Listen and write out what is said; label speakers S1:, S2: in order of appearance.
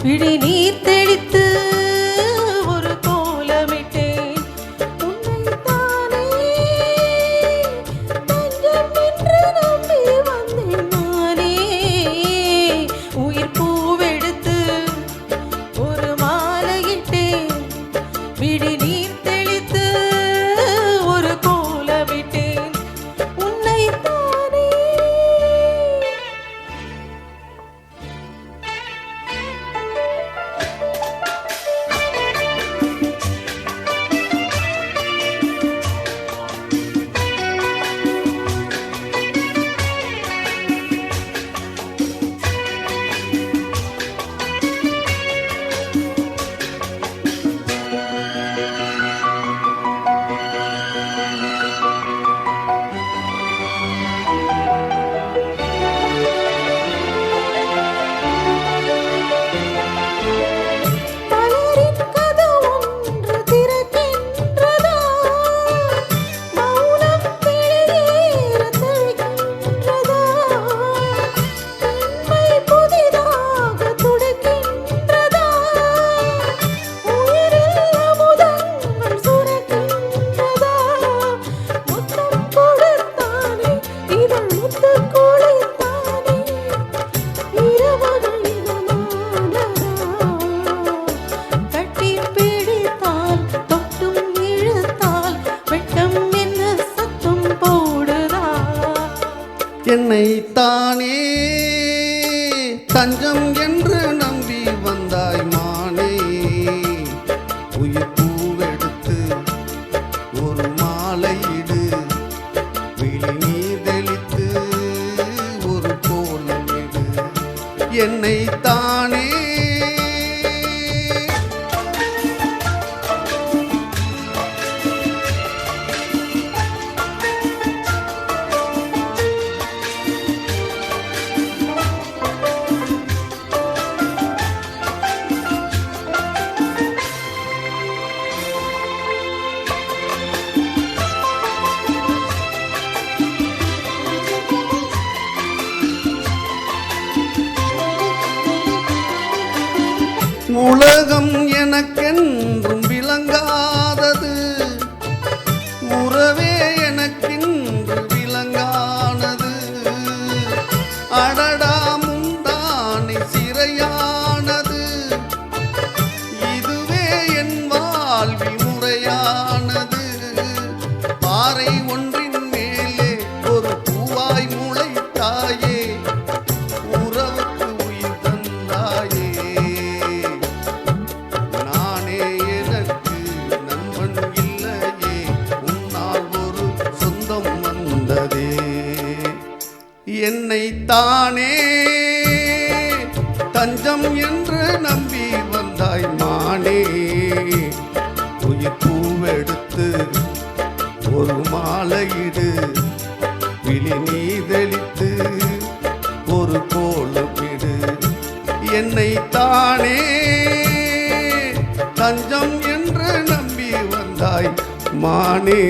S1: விழி நீர் தெளித்து ஒரு கோலமிட்டேன் உன்னைத்தானே தஞ்சம் என்று நம்பி வந்தேன் நானே. உயிர் பூவெடுத்து ஒரு மாலையிட்டேன் விழி நீர் தெளித்து ஒரு கோலமிட்டேன் உன்னைத்தானே.
S2: என்னைத்தானே தஞ்சம் என்று நம்பி வந்தாய் மானே. உயிர் பூவெடுத்து ஒரு மாலையிடு விழி நீர் தெளித்து ஒரு கோலமிடு என்னைத்தானே. உலகம் எனக்கென்றும் விளங்காதது உறவே எனக்கென்று விளங்கானது. அடடா முந்தானை சிறையானது இதுவே என் வாழ்வில் முறையானது. பாறை ஒன்றின் மேலே ஒரு பூவாய் முளைத்தாயே உறவுக்கு உயிர் தந்தாயே. என்னைத்தானே தஞ்சம் என்று நம்பி வந்தாய் மானே. உயிர் பூவெடுத்து ஒரு மாலையிடு விழி நீர் தெளித்து ஒரு கோலமிடு என்னைத்தானே தஞ்சம் என்று நம்பி வந்தாய் மானே.